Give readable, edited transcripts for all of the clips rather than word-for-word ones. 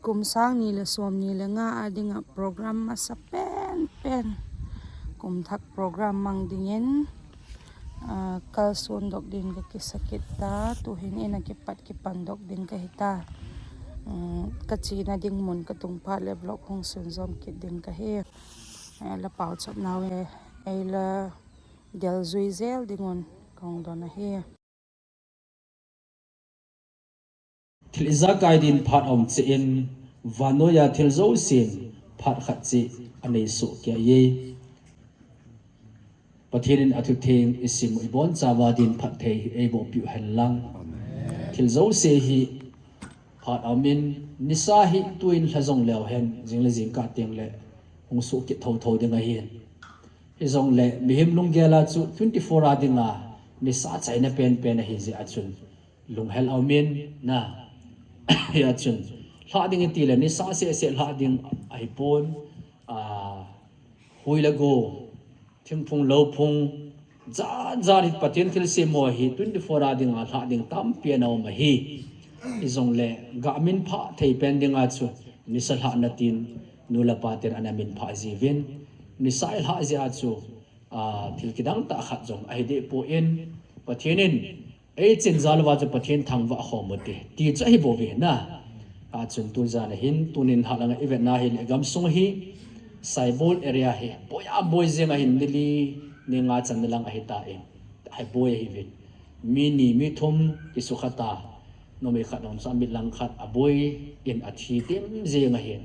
kumsang nila som nila nga ading nga program sa pen kumthak program mang dingin kalsundok din kakisakit ta tuhin nakipat kipandok din kahita katsina ding mon katong pale blok kong sunzom kit din kahi ala paut sap nawe ayla del zuizel dingon kong donahi thil zakai din phat om chi in vanoya thil zo sin phat khat chi anei su kya ye pathirin athu theng isim ibon chawa din phat thei ebo pi hallang thil zo se hi phat amin nisa hi tuin hlazong lew hen jingle jing ka teng le hong su ki tho tho dinga hi hi zong le mihim lung gela chu 24 adinga nisa chaina pen pen hi je achun lung hel amin na ya chun hla ding ti le nisa se hla ding ai pon huilago thingphung lophung za hit patin thil se mo hi 24 adinga hla ding tam piano ma hi izong le gamin pha thei pen dinga chu nisal ha natin nula pater anamin pha jivin nisai ha je chu thil kidang ta khat jong ai de po in pathinin ei chen zalwa chu pathin thangwa khomote ti cha hi bowe na chun tu za na hin tunin halanga event na hin egam sung hi saibol area hi boya boy zenga hin dili ninga chan lang hi ta e hai boy hi vin mini mi thum isukhata nomi khat nom sa mi lang khat aboy in athi tem zenga hi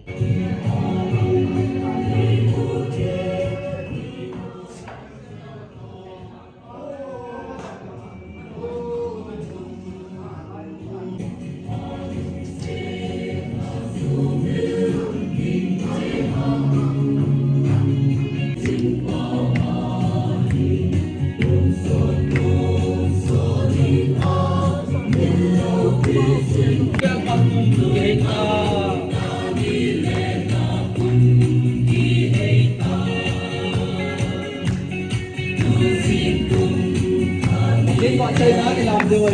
Liên quan chơi nói thì làm rồi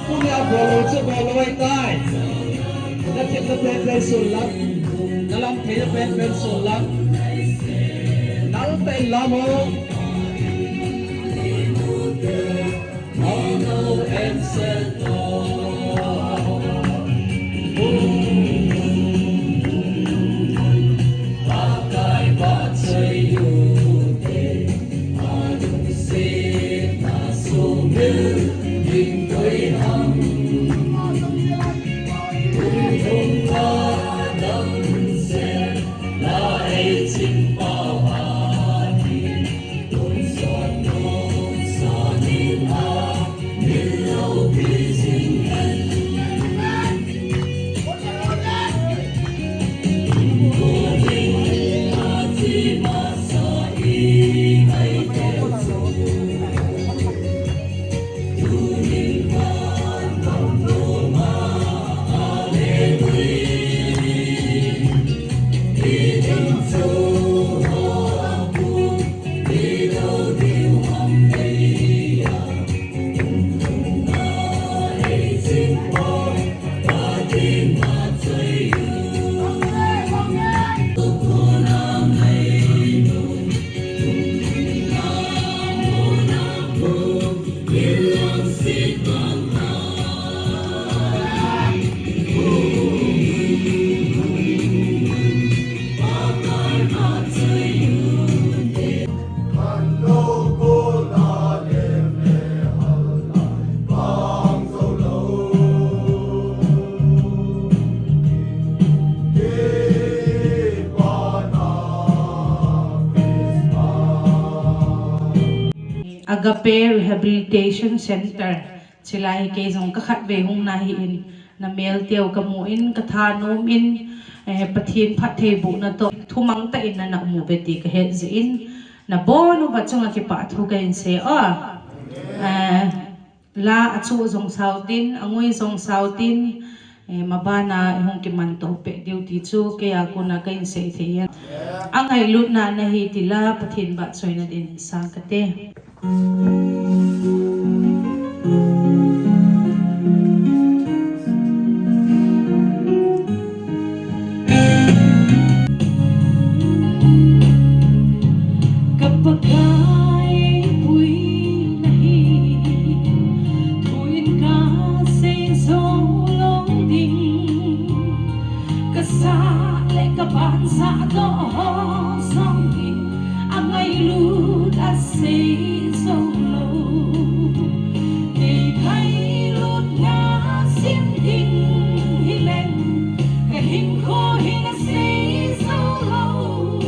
phun nhau bồ lôi chưa bồ lôi tay nó thiệt nó bên sồn lắm nó làm thế nó bên sồn lắm nó tên lắm không em sẽ Agape Rehabilitation Center sila hi kay zong kakhat be hung nahiin na mel tiaw kamuin kathanom in pathin phathei bu na to thumang ta in na mu beti ka het zin na bonu bachunga ki pa thu kain se la achu zong sautin angoi zong sautin mabana hung ki man to pe duty chu kaya ko na kain se theyan ang ai lut na hi tila pathin ba soina din sa kate sa to song ang ay lut at say so low kay kay lut nga sinting hilen kahing ko hina say so low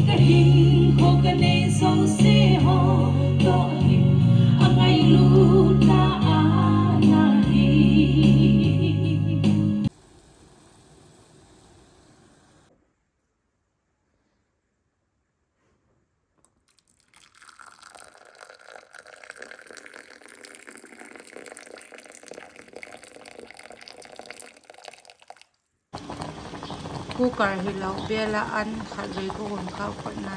kahing ko kanay so say ho to ang ay lut na anahi. Kukar hilaw belaan kagay ko kung kapag na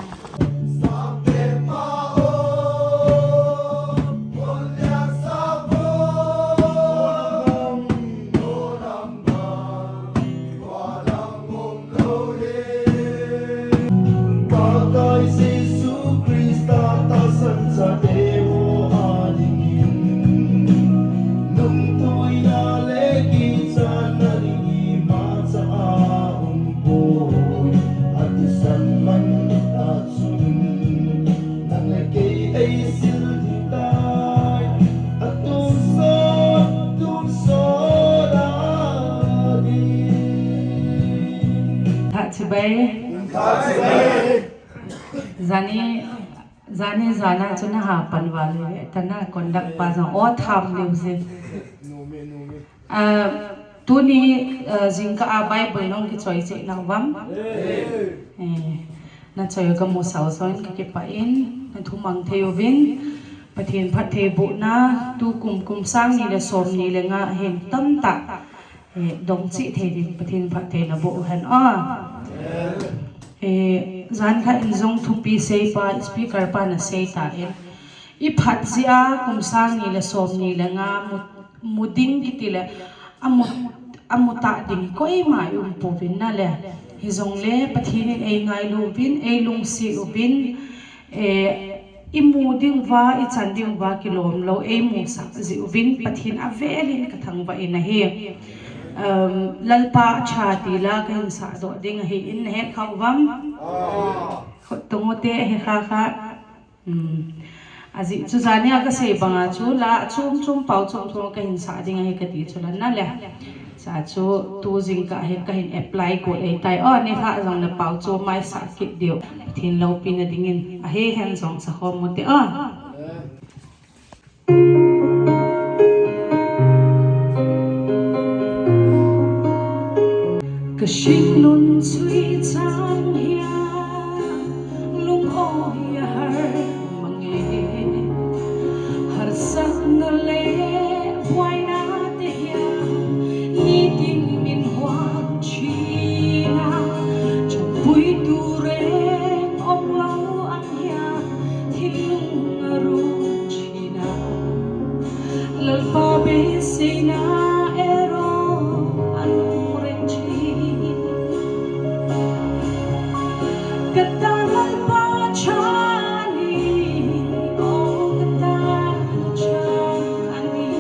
Zani zana chuna hapan wale tana kondak pa jang o tham liu tuni jingka a bible nong ki choi che nang bam na choi ka mo sao soin ka ke pa in na thumang theo vin pathin phat the bu na tu kum sang ni le som ni le nga hen tam ta dong chi the din pathin phat the na bu han a zan kha in zong thupi sei pa speaker pa na sei ta i phat zia kum sang ni le som ni le nga muding ki tile amuta ding koi ma yum pu vin na le hi zong le pathin ei ngai lu vin ei lung si u vin i muding wa i chanding wa kilom lo ei mu sa zi u vin pathin a velin ka thang ba in a he lalpa chati la kan sa do ding hi in he khawam tungote he kha azi chu zani aga sei banga chu la chum pau chum ka hin sa ding he ka ti chulan na le sa chu tu jing ka he ka hin apply ko ei tai ne kha jong na pau chu mai sa kit dio thin lo pin na dingin a he hen jong sa khom mo te Kashing nun sweet sang hia lung o hia har mange har sak na le why na te hia ni tin min huang chi na chung pui tu re ong lau ang hia thi lung aru chi na lal pa be se na ero anu Katalan pa chani, oh katalan chani,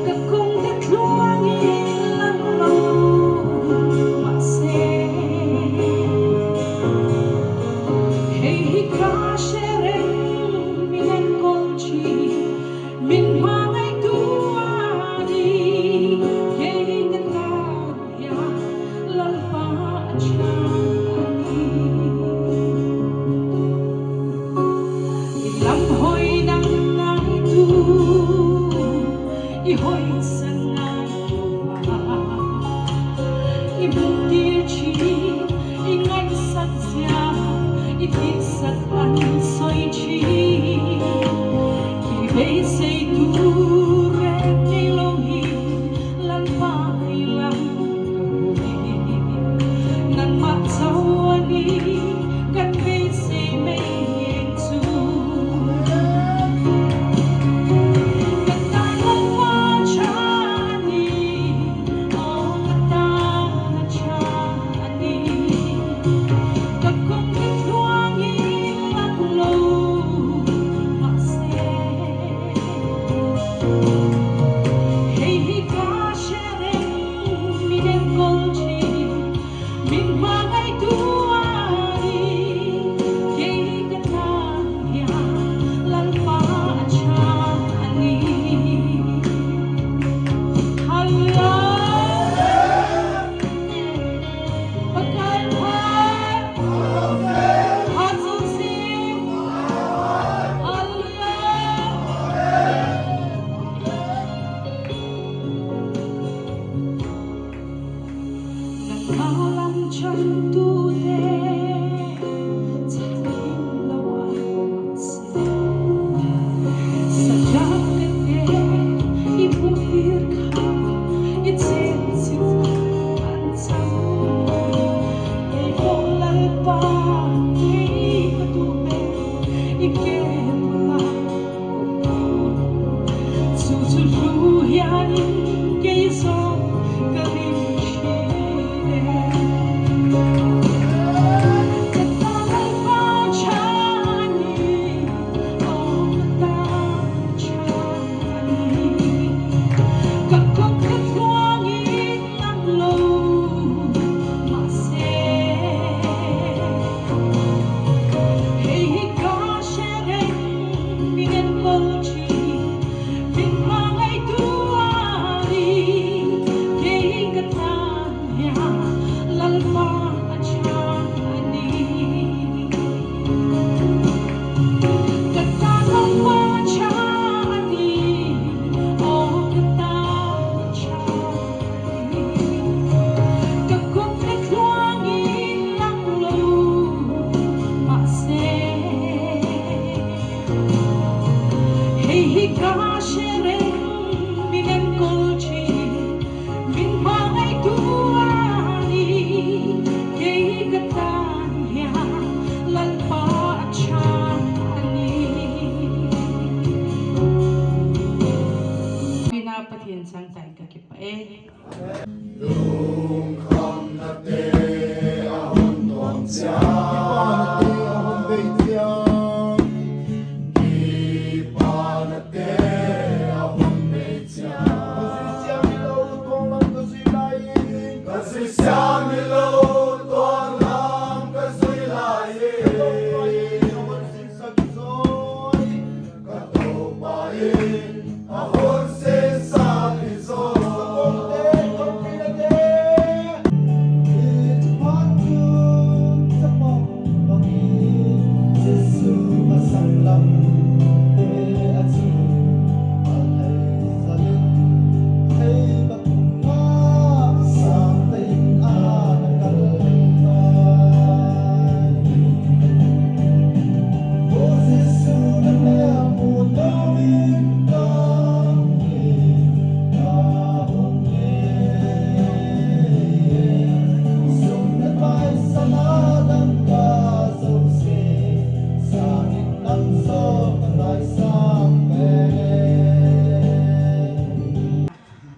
kakung tatluang ilang lo mase. Hey hika shereng minan kolchi, min mangay tuwani, hey katanya lalpa chani. Hoi sangat ibu dirci ingat saja itik sakan soi chi kibe sei tu re lohi lan pa ilang nan mat sawani kan be sei me tu Kakong katluang ilang lo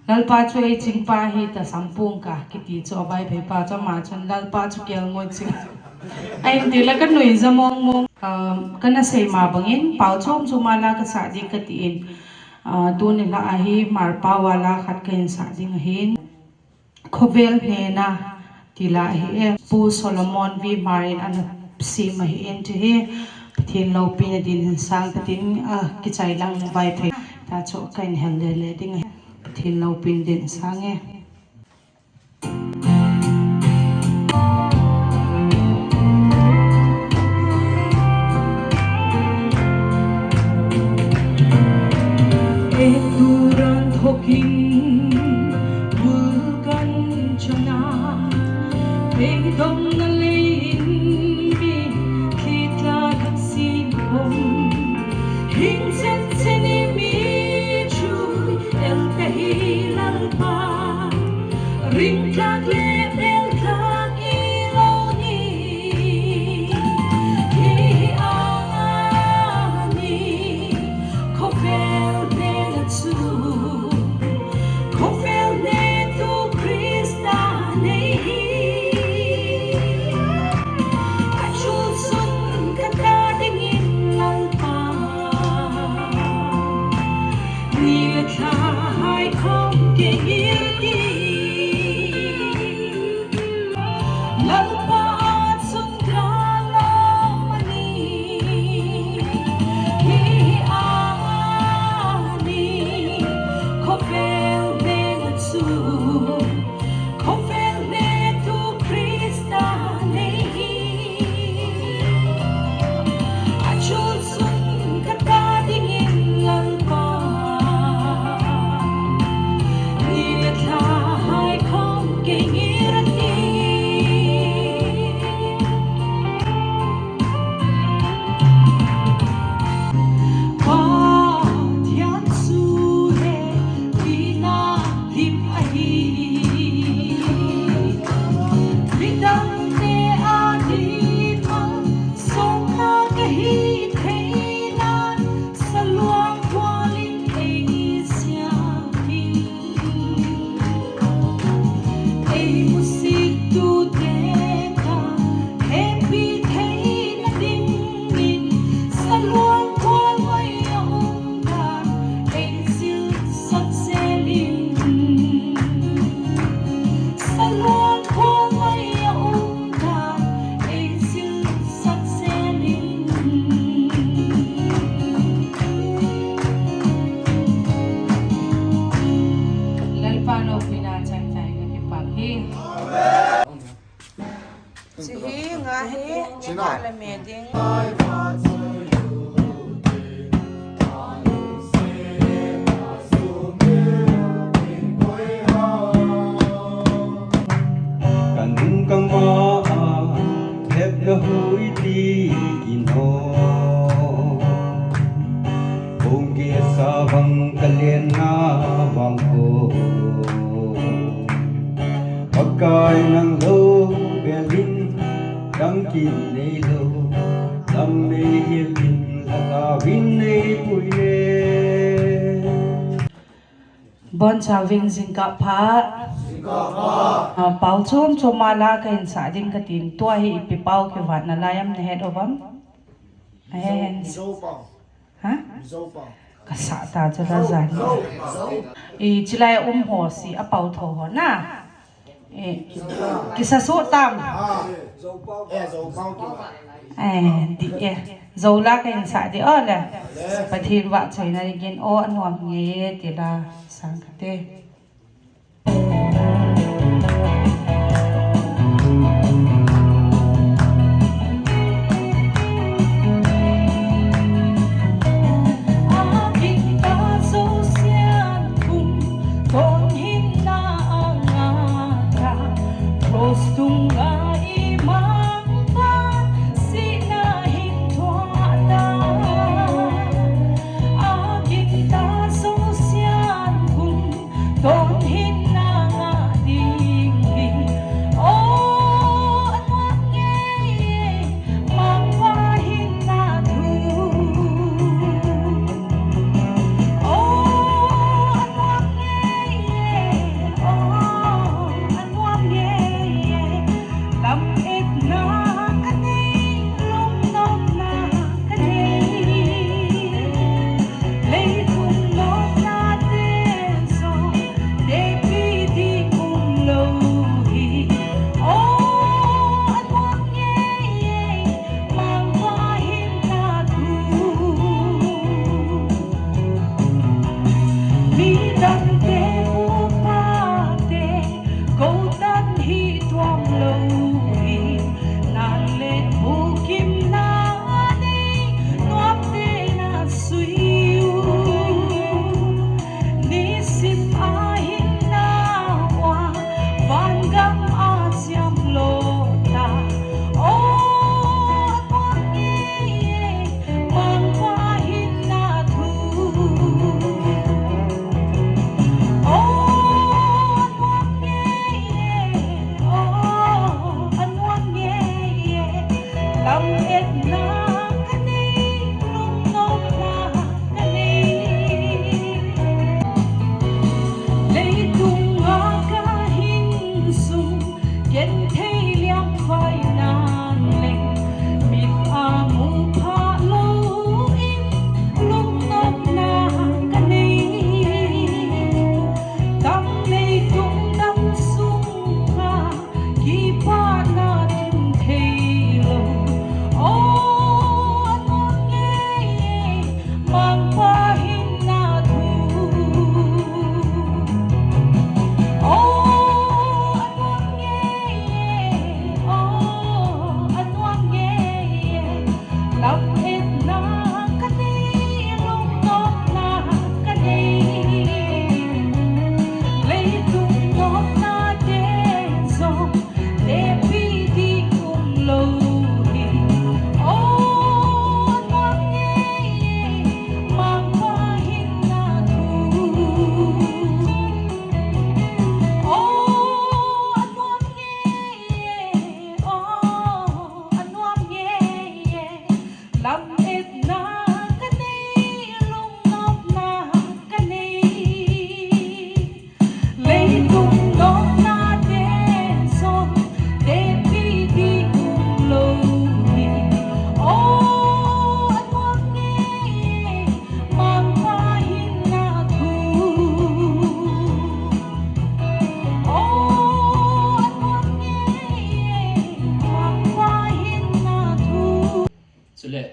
lalpa chu ei chingpa hi ta sampung ka kiti chu abai phei pa cha ma chun lalpa chu kel ngoi ching ai ti la kan nui zamong mong kana sei ma bangin pau chom chu mala ka sa di ka ti in tu ni la a hi mar pa wala khat kain sa ding hin khovel ne na tila hi pu solomon vi marin an si ma hi en ti hi pathin lo pin din sang patin ki chai lang vai phei ta chu kain hel le ding thì lâu pin điện sáng nghe Eduran thoking bulkan chana dom na lein mi kita taksin hom hin chen chen mi ring clock le bell clock iloni hi ani kofel de tu kofel de tu Krista nei achul sun kata dingin lalpa ni le thai khom ke Pagkain ng lo belin dang kin nei lo lam nei hilin la win nei puye bon chaving jingka pha pau chom chomala ka in sa ding ka tin to hi ipi pau ke wat na layam ne head obam hen ha ka sa ta cha da zan e chilai ho si a pau tho ho na e kisa so tam di e zola ka in sa di ola pathin wa choi na gen o anwam nge ti la sang ka te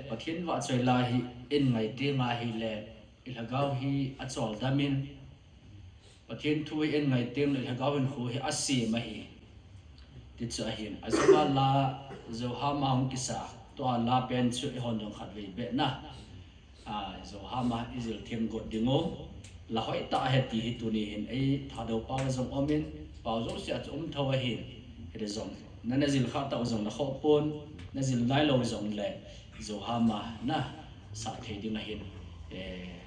pathin wa choi la hi in ngai ti nga hi le ilhagau hi achol damin pathin thui in ngai tim le ilhagau in hu hi asi ma hi ti cha hin azuma la zo ha ma hum kisa to la pen chu i hon jong khat ve be na zo ha ma izil them go dingo la hoi ta he ti hi tu ni hin ei tha do pa zong omin pa zo sia chum thawa hin he zong na zil kha ta zong na kho pon na zil lai lo zong le zo ha ma na sa the ding hin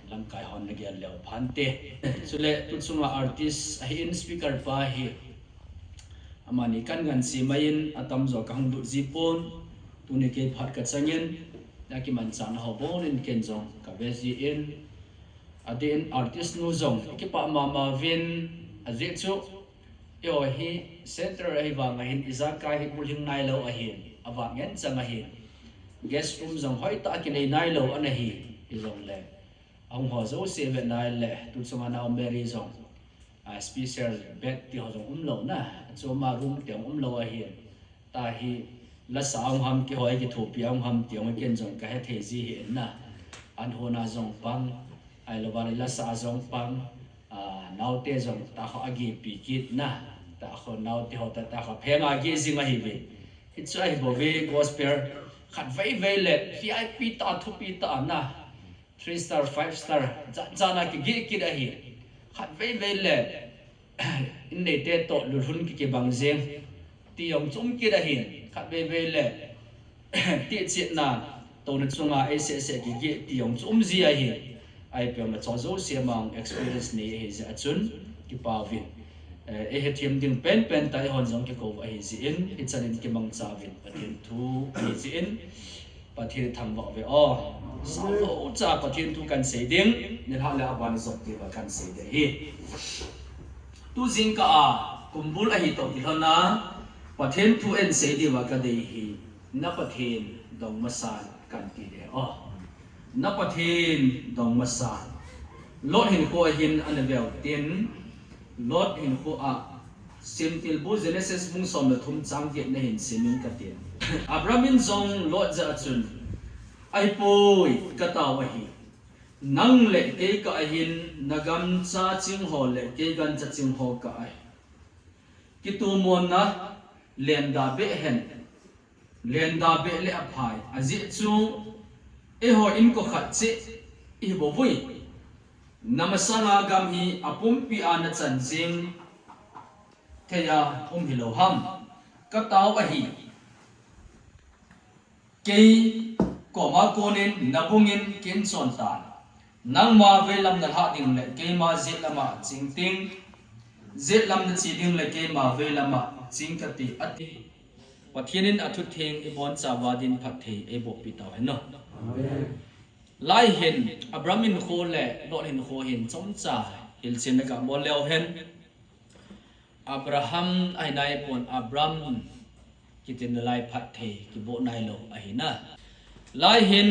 lam kai hon na gyal leo phante chule tu chunga artist hi in speaker pa hi amani kan gan si main atam zo kang du zipon tu ne ke phat ka changin na ki man chan ho bon in ken jong ka be ji in adin artist nu zong ki pa mama vin aje chu yo hi center ai wa ngahin izaka hi puling nai lo a hin awa ngen changa hi guest room zong hoi ta ki nei nai lo ana hi izong le ang ho zo 7 nai le tu chunga na mary zong a special bed ti ho zong lo na chu ma room te lo a hi ta hi la sa ang ham ki hoi ki thu pi ang ham ti ong ken zong ka he the ji hi na an ho na zong pang ai lo ba la sa zong pang nau te zong ta kho agi pi kit na ta kho nau te ho ta kho phe nga gi zinga hi ve hi chai bo ve gospel khat vei vei le vip ta thu pi ta na 3 star 5 star jana ki gi ki da hi khat vei vei le in nei te to lu hun ki bang zeng ti yong chung ki da hi khat vei vei le ti chi na to na chunga sse ki gi ti yong chum ji a hi ai pe ma cho zo se mang experience ni he ja chun ki pa vin e he thiam ding pen tai hon jong ki ko a hi ji in hi chanin ki mang cha vin patin thu hi ji in pathir thang wa ve o sa lo cha patin thu kan sei ding ni ha la ban zok ti ba kan sei de hi tu jing ka a kumbul a hi to ti thona pathin thu en sei di wa ka de hi na pathin dong masan kan ti de o na pathin dong masa lot hin ko hin anabel tin lot hin ko a simtil bu genesis mung som la thum chang ge na hin simin ka tin abramin zong lot za chun ai poi ka ta wa hi nang le ke ka hin nagam cha ching ho le ke gan cha ching ho ka ai ki tu mon na len da be hen len da be le aphai azi chu e ho in ko khat che i bo vui namasanga gam hi apum pi ana chan jing theya hi lo ham ka taw a hi ke ko ma konin nabungin kin chon ta nang ma velam na ha ding le ke ma zet lama ching ting zet lam na chi ding le ke ma velama ching ka ti ati pathianin athu theng e bon cha wadin phat the e bo pi taw no lai hen abramin kho le lot hen kho hen chom cha hil chen ka mo leo hen abraham ai nai pon abram kitin lai phat the ki bo nai lo a hi na lai hen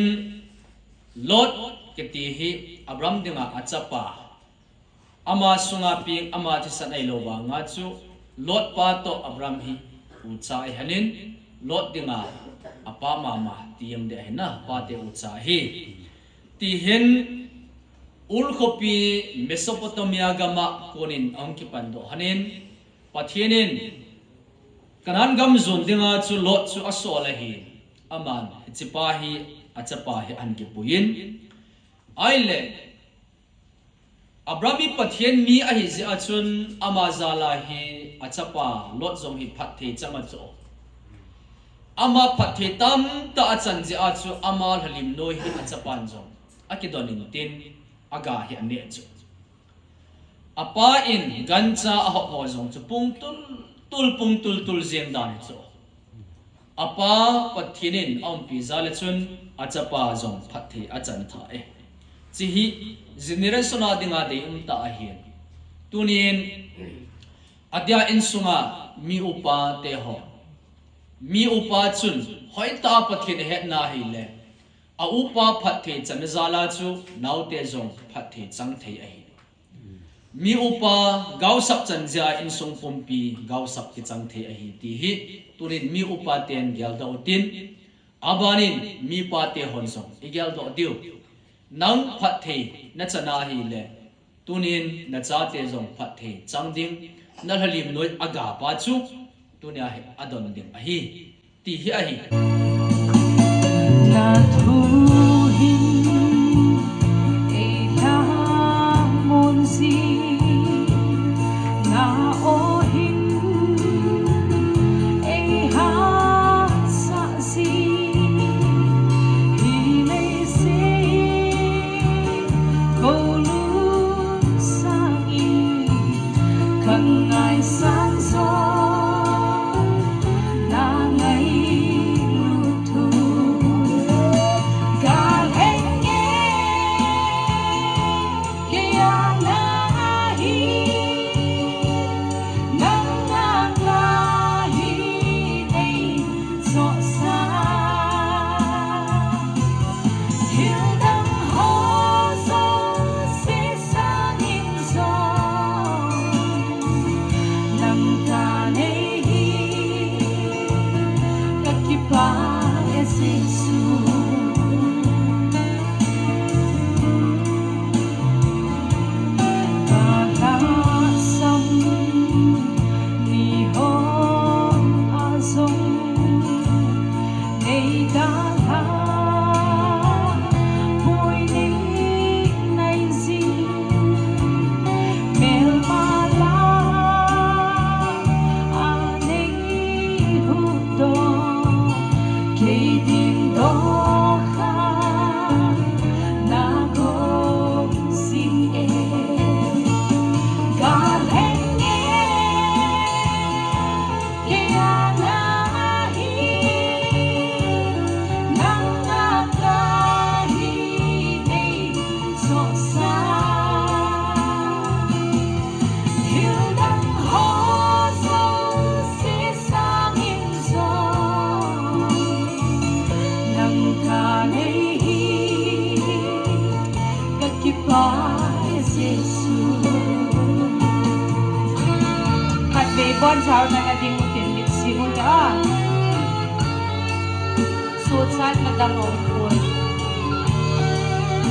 lot ke ti hi abram dinga achapa ama sunga ping ama ti sanai lo wa nga chu lot pa to abram hi u cha ai hanin lot dinga apa mama tiam de hena pa te ucha hi ti hen ul khopi mesopotamia gama konin angki pando hanin pathianin kanan gam zon dinga chu lot chu asola hi aman chipa hi achapa hi anki puin aile abrami pathian mi a hi ji achun amazala hi achapa lot zong hi phathi chama cho ama pathe tam ta achan ji achu ama halim noi hi achapan zo akidonin tin aga hi ane chu apa in gancha a ho zong chu pung tul zeng dan chu apa pathinin am pi zale chun achapa zong pathe achan tha e chi hi generation adinga de ta a hi tunin adya in sunga mi upa te ho mi upa chun hoi ta pathin het na hi le a upa phathe chan zala chu naute zong phathe chang thei a hi mi upa gau sap chan ja in sung pompi gau sap ki chang thei a hi ti hi turin mi upa ten gyal da utin abanin mi pa te hon song igyal do diu nang phathe na chana hi le tunin na cha te zong phathe chang ding na halim noi aga pa chu tunia he adon ding a hi ti hi a hi na thu hi e ta mon si na o hi e ha sa si hi me se ko lu sa i kan ngai sang so God pa Jesus Pag-asam ni Hong Azong Nay Dalha Boy Ni Nay Zing Mel Mala Anay Hudo Kay Ding Doha Nagong Sing Bon chào na natin mo tinbit si mo ya. Susan na dangong koy.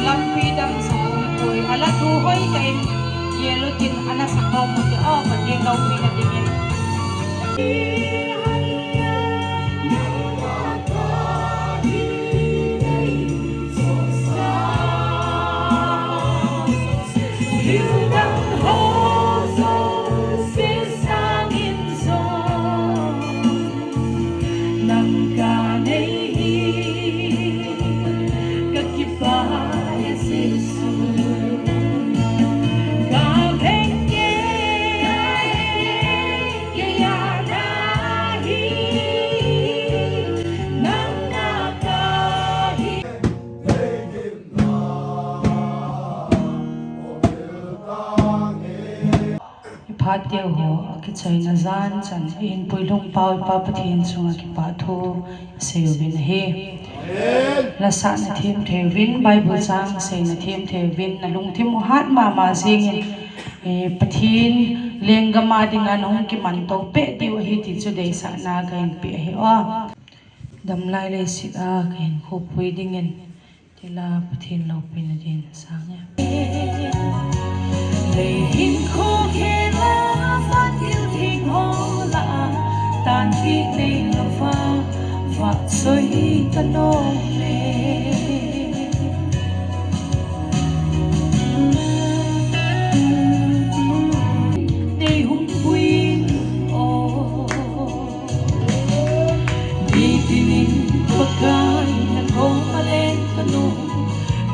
Lampidang sa kong koy. Ala tuhoy kay yelo tin anak sa kong mo ya. Pagdinaw pinadingin. Patio ho kitchay na zan chan in puilong pao ipapathin sunga ki patho sayo bin he lasa na thim thevin bible sang say na thim thevin na lung thim hat ma singin pathin lenggama ding anong ki manto pe di wa hi ti chu dei sa na gain pe he wa damlai le si a kain khu pui dingin tila pathin lo pin din sang ya lei hin khu khe la phát yêu thiên hồ lạ tan khi lei lo pha và soi ta nô lệ đây hung quy ô đi tin pagkai na ko malen kanu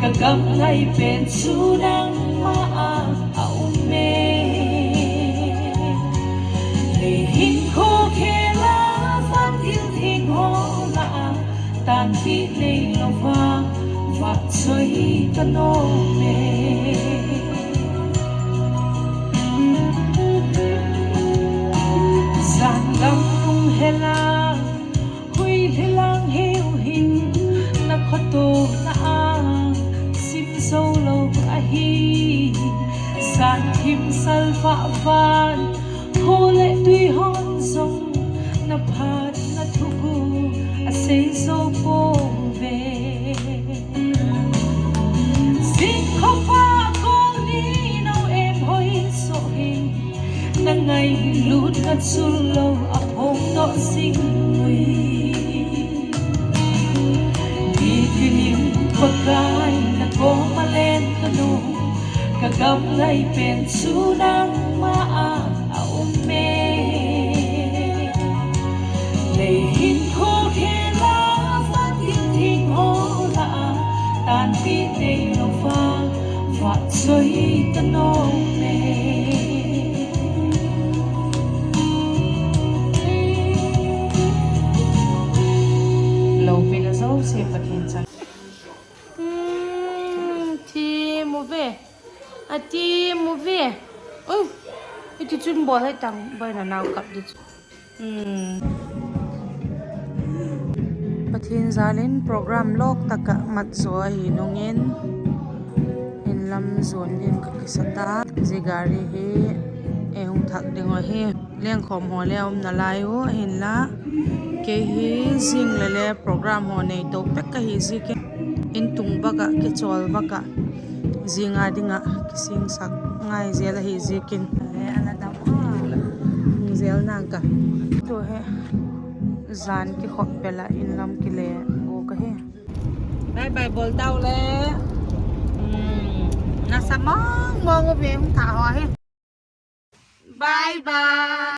kagam ngay bên su đang maa aume hin khô khe lá phát yêu thiên hồ lạ tan khi lei lo vang và soi ta nô mê gian lâm tung he la hui he lang hiu hin na kho tu na a sim sâu lâu a hi gian thim sal va van hồ lệ tuy hon rong na phat na thugu a sei zo po về xin khó pha cô ni nâu em hoi so hình na ngày lút na sul lâu a hong no sing mui đi tìm pagkai na ko malen kanu kagam ngay pen su nang maa aume lei hin khô khe la phát yêu thiên hồ lạ tan khi lei lo pha và soi ta nô mê lâu pin dấu se pathin chan ti mu ve a ti mu ve ôi cái chun bò hay tặng bây là nào cặp đi pathin zalin program lok taka mat zo hi nongin in lam zon din ka kisata zigari hi hung thak ding wa hi leng khom ho le om na lai o hin la ke hi zing le le program ho nei to pek ka hi zi ke in tung baka ke chol baka zinga dinga kising sak ngai zel hi zikin le ala dam zel na ka to he zan ki khop pela in lam ki le go ka he bye bye bol tau le na samang mong ve hung tha ho he bye bye